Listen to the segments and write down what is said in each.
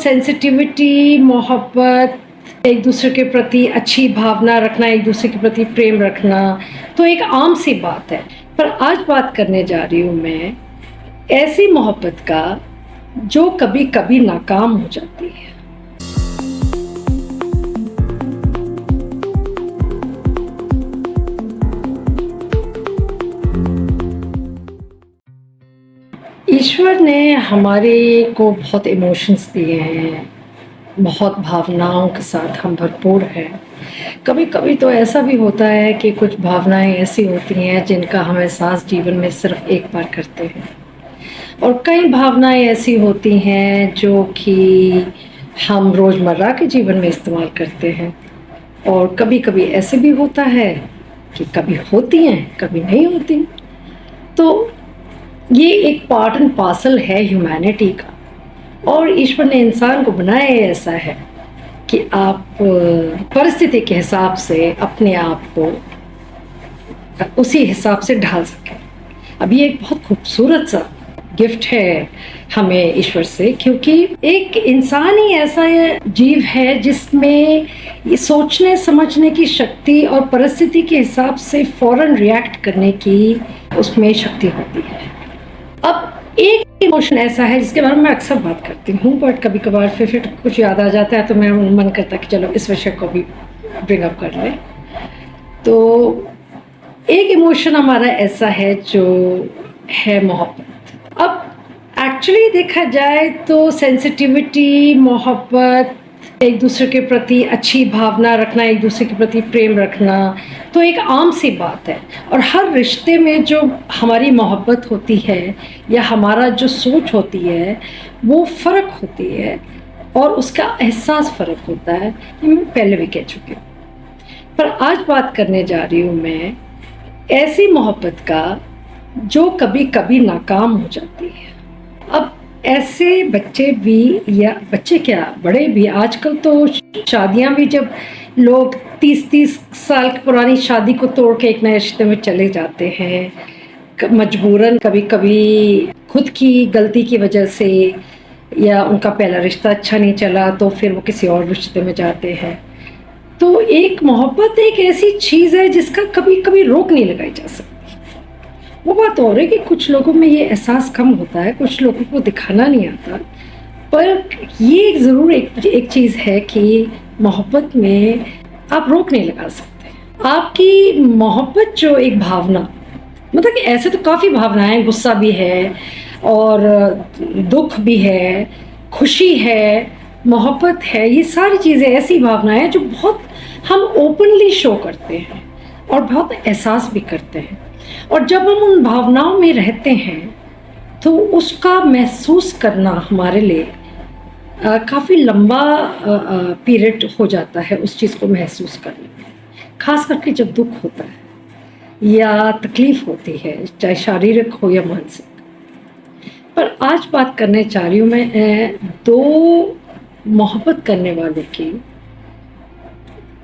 Sensitivity, मोहब्बत, एक दूसरे के प्रति अच्छी भावना रखना, एक दूसरे के प्रति प्रेम रखना तो एक आम सी बात है। पर आज बात करने जा रही हूँ मैं ऐसी मोहब्बत का जो कभी कभी नाकाम हो जाती है। ईश्वर ने हमारे को बहुत इमोशंस दिए हैं, बहुत भावनाओं के साथ हम भरपूर हैं। कभी कभी तो ऐसा भी होता है कि कुछ भावनाएं ऐसी होती हैं जिनका हम एहसास जीवन में सिर्फ एक बार करते हैं, और कई भावनाएं ऐसी होती हैं जो कि हम रोज़मर्रा के जीवन में इस्तेमाल करते हैं। और कभी कभी ऐसे भी होता है कि कभी होती हैं कभी नहीं होती। तो ये एक पार्ट एंड पार्सल है ह्यूमैनिटी का, और ईश्वर ने इंसान को बनाया ऐसा है कि आप परिस्थिति के हिसाब से अपने आप को उसी हिसाब से ढाल सकें। अब ये एक बहुत खूबसूरत सा गिफ्ट है हमें ईश्वर से, क्योंकि एक इंसान ही ऐसा जीव है जिसमें ये सोचने समझने की शक्ति और परिस्थिति के हिसाब से फौरन रिएक्ट करने की उसमें शक्ति होती है। अब एक इमोशन ऐसा है जिसके बारे में मैं अक्सर बात करती हूँ, बट कभी कभार फिर कुछ याद आ जाता है तो मेरा मन करता है कि चलो इस विषय को भी ब्रिंग अप कर लें। तो एक इमोशन हमारा ऐसा है जो है मोहब्बत। अब एक्चुअली देखा जाए तो सेंसिटिविटी, मोहब्बत, एक दूसरे के प्रति अच्छी भावना रखना, एक दूसरे के प्रति प्रेम रखना तो एक आम सी बात है। और हर रिश्ते में जो हमारी मोहब्बत होती है या हमारा जो सोच होती है वो फ़र्क होती है, और उसका एहसास फ़र्क होता है। ये मैं पहले भी कह चुकी हूँ। पर आज बात करने जा रही हूँ मैं ऐसी मोहब्बत का जो कभी कभी नाकाम हो जाती है। अब ऐसे बच्चे भी, या बच्चे क्या बड़े भी, आजकल तो शादियां भी, जब लोग 30-30 साल की पुरानी शादी को तोड़ के एक नए रिश्ते में चले जाते हैं मजबूरन, कभी कभी खुद की गलती की वजह से, या उनका पहला रिश्ता अच्छा नहीं चला तो फिर वो किसी और रिश्ते में जाते हैं। तो एक मोहब्बत एक ऐसी चीज़ है जिसका कभी कभी रोक नहीं लगाई जा सकती। वो बात और है कि कुछ लोगों में ये एहसास कम होता है, कुछ लोगों को दिखाना नहीं आता। पर ये ज़रूर एक चीज़ है कि मोहब्बत में आप रोक नहीं लगा सकते। आपकी मोहब्बत जो एक भावना, मतलब कि ऐसे तो काफ़ी भावनाएं, गुस्सा भी है और दुख भी है, खुशी है, मोहब्बत है, ये सारी चीज़ें ऐसी भावनाएं जो बहुत हम ओपनली शो करते हैं और बहुत एहसास भी करते हैं। और जब हम उन भावनाओं में रहते हैं तो उसका महसूस करना हमारे लिए काफ़ी लंबा पीरियड हो जाता है उस चीज़ को महसूस करने में, ख़ास करके जब दुख होता है या तकलीफ़ होती है, चाहे शारीरिक हो या मानसिक। पर आज बात करने चाह रही हूँ मैं दो मोहब्बत करने वालों की,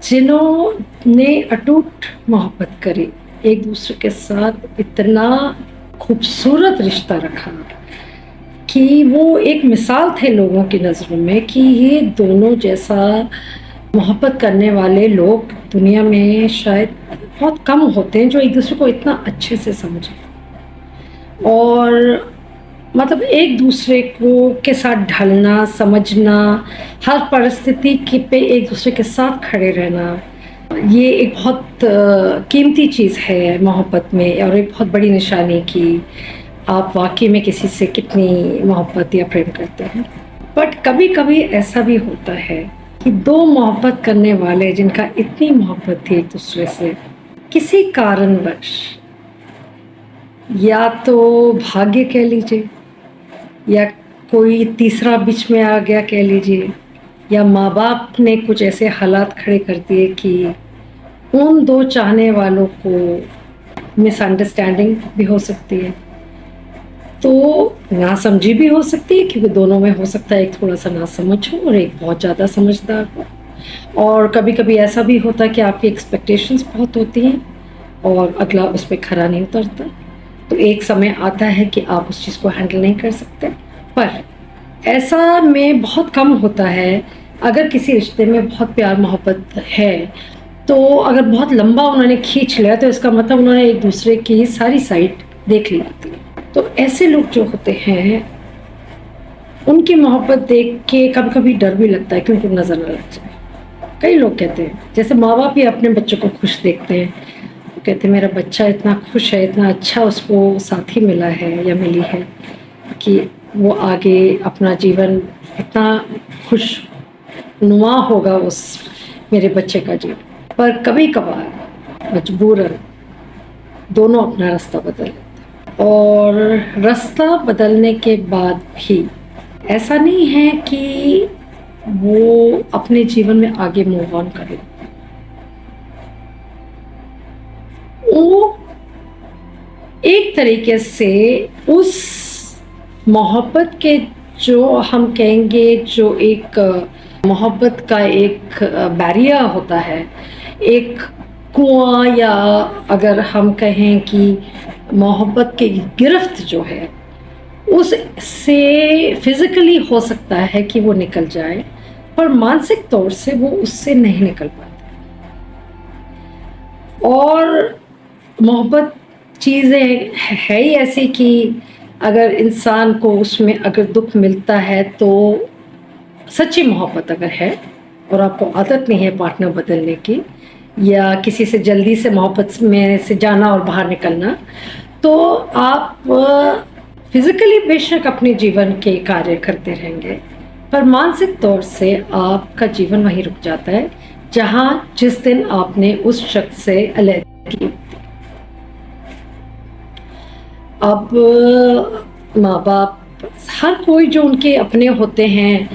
जिन्होंने अटूट मोहब्बत करी, एक दूसरे के साथ इतना खूबसूरत रिश्ता रखा कि वो एक मिसाल थे लोगों की नज़रों में कि ये दोनों जैसा मोहब्बत करने वाले लोग दुनिया में शायद बहुत कम होते हैं जो एक दूसरे को इतना अच्छे से समझें और मतलब एक दूसरे को के साथ ढलना, समझना, हर परिस्थिति पे एक दूसरे के साथ खड़े रहना, ये एक बहुत कीमती चीज़ है मोहब्बत में, और एक बहुत बड़ी निशानी कि आप वाकई में किसी से कितनी मोहब्बत या प्रेम करते हैं। बट कभी कभी ऐसा भी होता है कि दो मोहब्बत करने वाले जिनका इतनी मोहब्बत थी एक दूसरे से, किसी कारणवश, या तो भाग्य कह लीजिए, या कोई तीसरा बीच में आ गया कह लीजिए, या माँ बाप ने कुछ ऐसे हालात खड़े कर दिए कि उन दो चाहने वालों को मिसअंडरस्टैंडिंग भी हो सकती है, तो नासमझी भी हो सकती है, क्योंकि दोनों में हो सकता है एक थोड़ा सा नासमझ हो और एक बहुत ज़्यादा समझदार हो। और कभी कभी ऐसा भी होता है कि आपकी एक्सपेक्टेशंस बहुत होती हैं और अगला उस पर खरा नहीं उतरता, तो एक समय आता है कि आप उस चीज़ को हैंडल नहीं कर सकते। पर ऐसा में बहुत कम होता है। अगर किसी रिश्ते में बहुत प्यार मोहब्बत है तो अगर बहुत लंबा उन्होंने खींच लिया तो इसका मतलब उन्होंने एक दूसरे की सारी साइड देख ली होती है। तो ऐसे लोग जो होते हैं उनकी मोहब्बत देख के कभी कभी डर भी लगता है कि उनको नज़र न लग जाए। कई लोग कहते हैं, जैसे माँ बाप ही अपने बच्चों को खुश देखते हैं, वो कहते हैं मेरा बच्चा इतना खुश है, इतना अच्छा उसको साथी मिला है या मिली है कि वो आगे अपना जीवन इतना खुश नुमा होगा उस मेरे बच्चे का जीवन। पर कभी कभार मजबूरन दोनों अपना रास्ता बदल लेते हैं, और रास्ता बदलने के बाद भी ऐसा नहीं है कि वो अपने जीवन में आगे मूव ऑन कर लेते हैं। वो एक तरीके से उस मोहब्बत के, जो हम कहेंगे जो एक मोहब्बत का एक बैरियर होता है, एक कुआं, या अगर हम कहें कि मोहब्बत की गिरफ्त जो है, उससे फिजिकली हो सकता है कि वो निकल जाए, पर मानसिक तौर से वो उससे नहीं निकल पाते। और मोहब्बत चीज़ें है ही ऐसी कि अगर इंसान को उसमें अगर दुख मिलता है तो सच्ची मोहब्बत अगर है और आपको आदत नहीं है पार्टनर बदलने की या किसी से जल्दी से मोहब्बत में से जाना और बाहर निकलना, तो आप फिजिकली बेशक अपने जीवन के कार्य करते रहेंगे, पर मानसिक तौर से आपका जीवन वहीं रुक जाता है जहां जिस दिन आपने उस शख्स से अलग की। अब माँ बाप, हर कोई जो उनके अपने होते हैं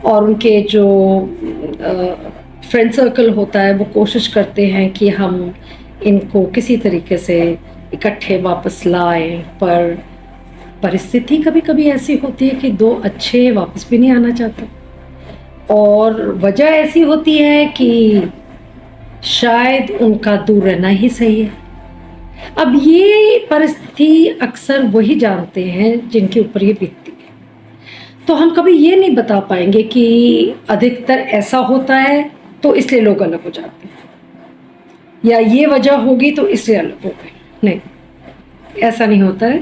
और उनके जो फ्रेंड सर्कल होता है, वो कोशिश करते हैं कि हम इनको किसी तरीके से इकट्ठे वापस लाएं, पर परिस्थिति कभी कभी ऐसी होती है कि दो अच्छे वापस भी नहीं आना चाहते, और वजह ऐसी होती है कि शायद उनका दूर रहना ही सही है। अब ये परिस्थिति अक्सर वही जानते हैं जिनके ऊपर ये बीतती है, तो हम कभी ये नहीं बता पाएंगे कि अधिकतर ऐसा होता है तो इसलिए लोग अलग हो जाते हैं, या ये वजह होगी तो इसलिए अलग हो गए। नहीं, ऐसा नहीं होता है।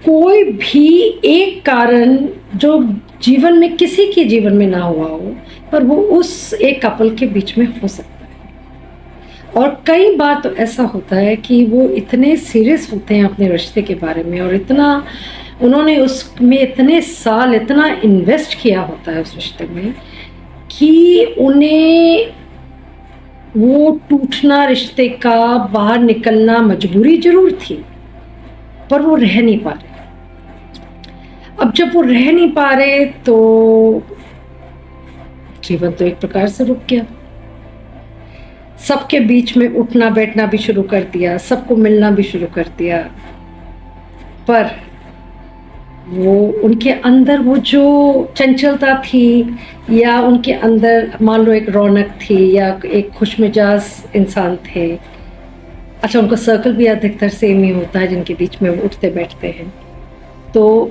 कोई भी एक कारण जो जीवन में किसी के जीवन में ना हुआ हो, पर वो उस एक कपल के बीच में हो सकता है। और कई बार तो ऐसा होता है कि वो इतने सीरियस होते हैं अपने रिश्ते के बारे में, और इतना उन्होंने उसमें इतने साल इतना इन्वेस्ट किया होता है उस रिश्ते में, कि उन्हें वो टूटना, रिश्ते का बाहर निकलना मजबूरी जरूर थी, पर वो रह नहीं पा रहे। अब जब वो रह नहीं पा रहे तो जीवन तो एक प्रकार से रुक गया। सबके बीच में उठना बैठना भी शुरू कर दिया, सबको मिलना भी शुरू कर दिया, पर वो उनके अंदर वो जो चंचलता थी, या उनके अंदर मान लो एक रौनक थी, या एक खुशमिजाज इंसान थे। अच्छा, उनका सर्कल भी अधिकतर सेम ही होता है जिनके बीच में वो उठते बैठते हैं, तो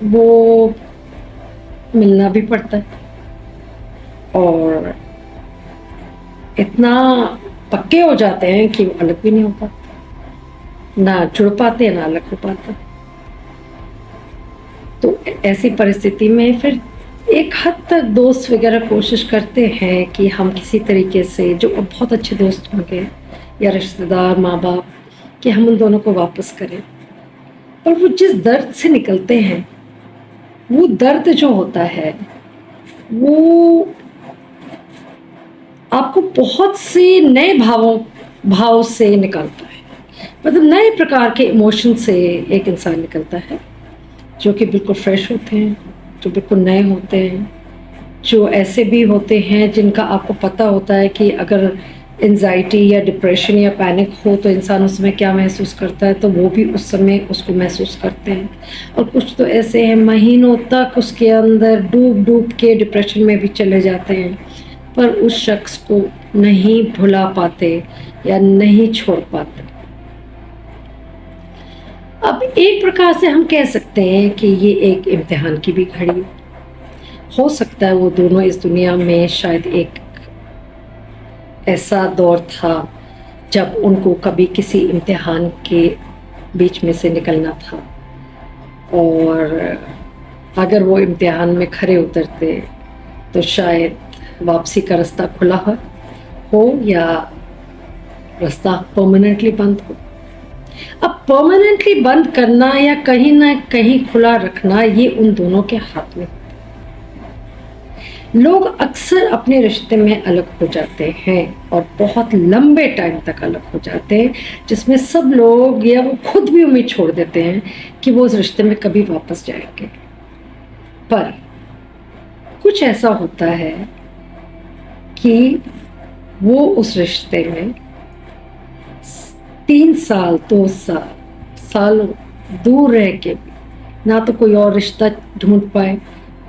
वो मिलना भी पड़ता है, और इतना पक्के हो जाते हैं कि वो अलग भी नहीं हो पाते, ना जुड़ पाते ना अलग हो पाते। तो ऐसी परिस्थिति में फिर एक हद तक दोस्त वगैरह कोशिश करते हैं कि हम किसी तरीके से, जो बहुत अच्छे दोस्त होंगे या रिश्तेदार, माँ बाप, कि हम उन दोनों को वापस करें। पर वो जिस दर्द से निकलते हैं, वो दर्द जो होता है वो आपको बहुत से नए भाव से निकलता है, मतलब नए प्रकार के इमोशन से एक इंसान निकलता है, जो कि बिल्कुल फ्रेश होते हैं, जो बिल्कुल नए होते हैं, जो ऐसे भी होते हैं जिनका आपको पता होता है कि अगर एंजाइटी या डिप्रेशन या पैनिक हो तो इंसान उसमें क्या महसूस करता है, तो वो भी उस समय उसको महसूस करते हैं। और कुछ तो ऐसे हैं महीनों तक उसके अंदर डूब के डिप्रेशन में भी चले जाते हैं, पर उस शख्स को नहीं भुला पाते या नहीं छोड़ पाते। अब एक प्रकार से हम कह सकते हैं कि ये एक इम्तिहान की भी घड़ी है। हो सकता है वो दोनों इस दुनिया में शायद एक ऐसा दौर था जब उनको कभी किसी इम्तिहान के बीच में से निकलना था, और अगर वो इम्तिहान में खरे उतरते तो शायद वापसी का रास्ता खुला हो या रास्ता परमानेंटली बंद हो। अब परमानेंटली बंद करना या कहीं ना कहीं खुला रखना ये उन दोनों के हाथ में। लोग अक्सर अपने रिश्ते में अलग हो जाते हैं और बहुत लंबे टाइम तक अलग हो जाते हैं, जिसमें सब लोग या वो खुद भी उम्मीद छोड़ देते हैं कि वो उस रिश्ते में कभी वापस जाएंगे। पर कुछ ऐसा होता है कि वो उस रिश्ते में 3 साल 2 सालों दूर रह के भी ना तो कोई और रिश्ता ढूंढ पाए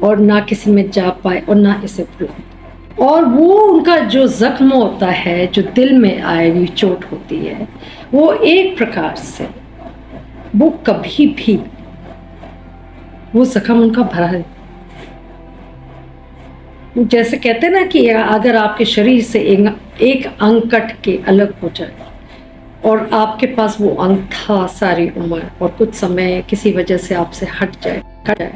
और ना किसी में जा पाए और ना इसे भुला पाए। और वो उनका जो जख्म होता है, जो दिल में आई हुई चोट होती है, वो एक प्रकार से वो कभी भी वो जख्म उनका भरा है। जैसे कहते हैं ना कि अगर आपके शरीर से एक अंग कट के अलग हो जाए और आपके पास वो अंग था सारी उम्र और कुछ समय किसी वजह से आपसे हट जाए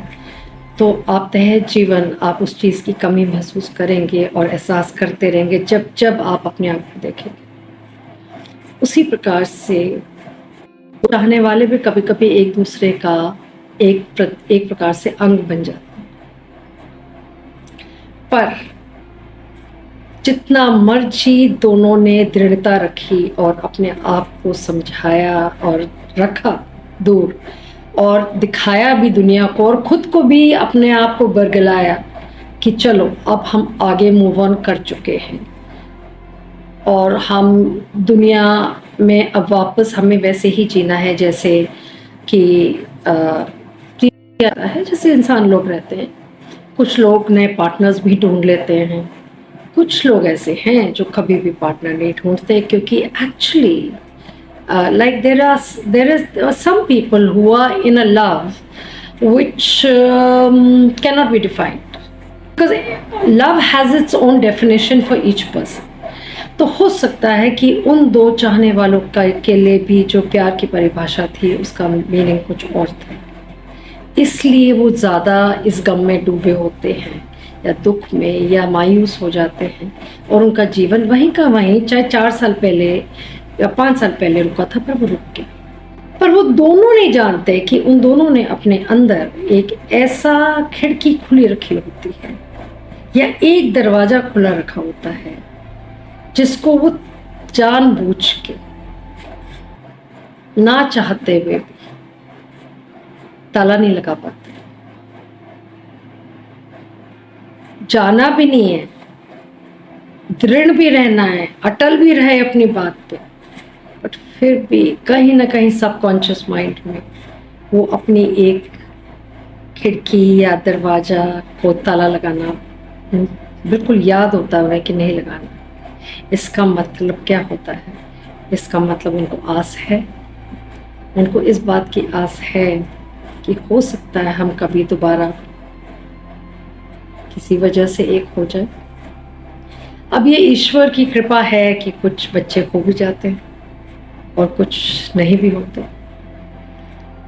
तो आप तय जीवन आप उस चीज़ की कमी महसूस करेंगे और एहसास करते रहेंगे जब जब आप अपने आप को देखेंगे। उसी प्रकार से चाहने वाले भी कभी कभी एक दूसरे का एक प्रकार से अंग बन जाते हैं। पर जितना मर्जी दोनों ने दृढ़ता रखी और अपने आप को समझाया और रखा दूर और दिखाया भी दुनिया को और खुद को भी अपने आप को बरगलाया कि चलो अब हम आगे मूव ऑन कर चुके हैं और हम दुनिया में अब वापस हमें वैसे ही जीना है जैसे कि है जैसे इंसान लोग रहते हैं। कुछ लोग नए पार्टनर्स भी ढूंढ लेते हैं, कुछ लोग ऐसे हैं जो कभी भी पार्टनर नहीं ढूंढते क्योंकि actually like there is some people who are in a love which cannot be defined because love has its own definition for each person। तो हो सकता है कि उन दो चाहने वालों के लिए भी जो प्यार की परिभाषा थी उसका मीनिंग कुछ और था, इसलिए वो ज़्यादा इस गम में डूबे होते हैं या दुख में या मायूस हो जाते हैं और उनका जीवन वहीं का वहीं चाहे 4 साल पहले या 5 साल पहले रुका था पर वो रुक गया। पर वो दोनों नहीं जानते कि उन दोनों ने अपने अंदर एक ऐसा खिड़की खुली रखी होती है या एक दरवाजा खुला रखा होता है जिसको वो जानबूझ के ना चाहते हुए भी ताला नहीं लगा पाते। जाना भी नहीं है, दृढ़ भी रहना है, अटल भी रहे अपनी बात पे, बट फिर भी कहीं ना कहीं सबकॉन्शियस माइंड में वो अपनी एक खिड़की या दरवाजा को ताला लगाना बिल्कुल याद होता है उन्हें कि नहीं लगाना। इसका मतलब क्या होता है? इसका मतलब उनको आस है, उनको इस बात की आस है कि हो सकता है हम कभी दोबारा किसी वजह से एक हो जाए। अब ये ईश्वर की कृपा है कि कुछ बच्चे हो भी जाते हैं और कुछ नहीं भी होते।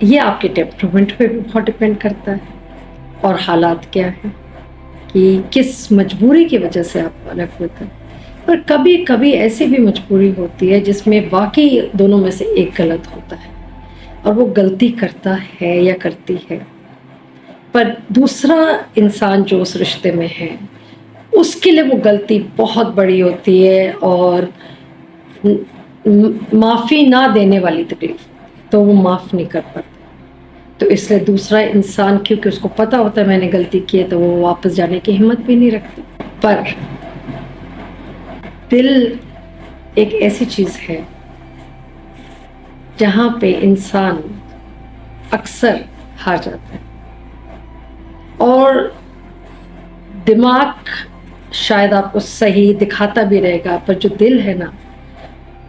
ये आपके टेम्परामेंट पे भी बहुत डिपेंड करता है और हालात क्या है कि किस मजबूरी की वजह से आप अलग होते हैं। पर कभी कभी ऐसी भी मजबूरी होती है जिसमें वाकई दोनों में से एक गलत होता है और वो गलती करता है या करती है, पर दूसरा इंसान जो उस रिश्ते में है उसके लिए वो गलती बहुत बड़ी होती है और माफ़ी ना देने वाली तकलीफ, तो वो माफ़ नहीं कर पाते। तो इसलिए दूसरा इंसान क्योंकि उसको पता होता है मैंने गलती की है तो वो वापस जाने की हिम्मत भी नहीं रखते। पर दिल एक ऐसी चीज़ है जहाँ पे इंसान अक्सर हार जाता है और दिमाग शायद आपको सही दिखाता भी रहेगा, पर जो दिल है ना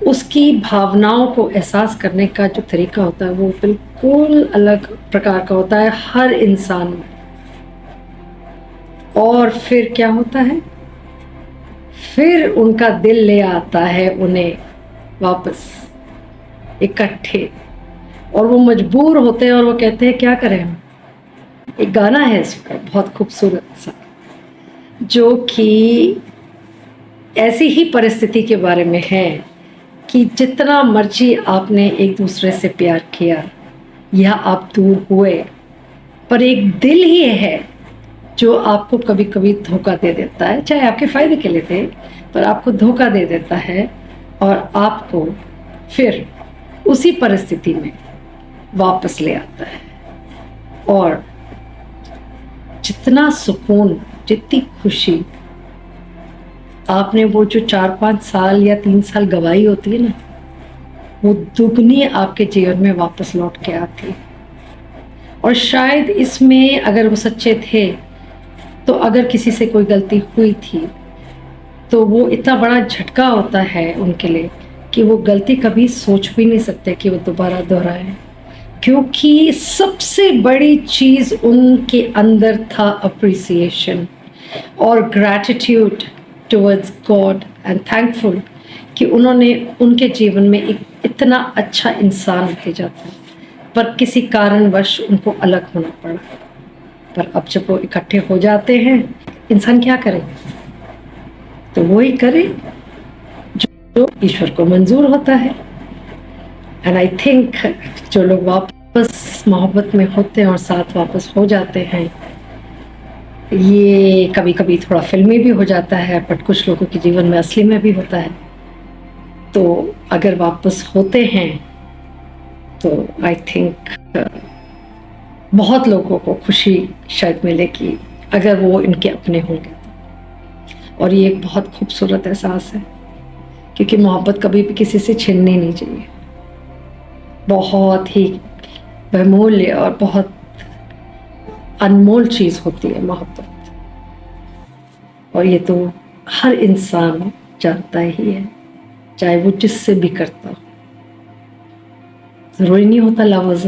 उसकी भावनाओं को एहसास करने का जो तरीका होता है वो बिल्कुल अलग प्रकार का होता है हर इंसान में। और फिर क्या होता है, फिर उनका दिल ले आता है उन्हें वापस इकट्ठे, और वो मजबूर होते हैं और वो कहते हैं क्या करें हम। एक गाना है इस पर बहुत खूबसूरत सा, जो कि ऐसी ही परिस्थिति के बारे में है कि जितना मर्जी आपने एक दूसरे से प्यार किया या आप दूर हुए, पर एक दिल ही है जो आपको कभी कभी धोखा दे देता है, चाहे आपके फ़ायदे के लिए दे, पर आपको धोखा दे देता है और आपको फिर उसी परिस्थिति में वापस ले आता है। और जितना सुकून, जितनी खुशी आपने वो जो 4-5 साल या 3 साल गवाई होती है ना, वो दुगनी आपके जीवन में वापस लौट के आती है। और शायद इसमें अगर वो सच्चे थे, तो अगर किसी से कोई गलती हुई थी तो वो इतना बड़ा झटका होता है उनके लिए कि वो गलती कभी सोच भी नहीं सकते कि वो दोबारा दोहराएं, क्योंकि सबसे बड़ी चीज़ उनके अंदर था अप्रिसिएशन और gratitude towards God and thankful कि उन्होंने उनके जीवन में एक इतना अच्छा इंसान भेजा था, पर किसी कारणवश उनको अलग होना पड़ा। पर अब जब वो इकट्ठे हो जाते हैं, इंसान क्या करे, तो वो ही करे जो ईश्वर को मंजूर होता है। एंड आई थिंक जो लोग वापस मोहब्बत में होते हैं और साथ वापस हो जाते हैं, ये कभी कभी थोड़ा फिल्मी भी हो जाता है, बट कुछ लोगों के जीवन में असली में भी होता है। तो अगर वापस होते हैं तो आई थिंक बहुत लोगों को खुशी शायद मिलेगी अगर वो इनके अपने होंगे तो। और ये एक बहुत खूबसूरत एहसास है, क्योंकि मोहब्बत कभी भी किसी से छीननी नहीं चाहिए। बहुत ही बहुमूल्य और बहुत अनमोल चीज़ होती है मोहब्बत, और ये तो हर इंसान जानता ही है, चाहे वो जिससे भी करता हो। ज़रूरी नहीं होता लफ्ज़,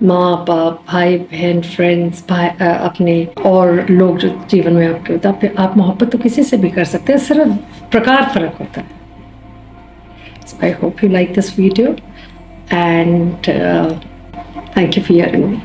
माँ बाप, भाई बहन, फ्रेंड्स, अपने और लोग जो जीवन में आपके होते हैं, आप मोहब्बत तो किसी से भी कर सकते हैं, सिर्फ प्रकार फ़र्क होता है। So I hope you like this video and thank you for hearing me.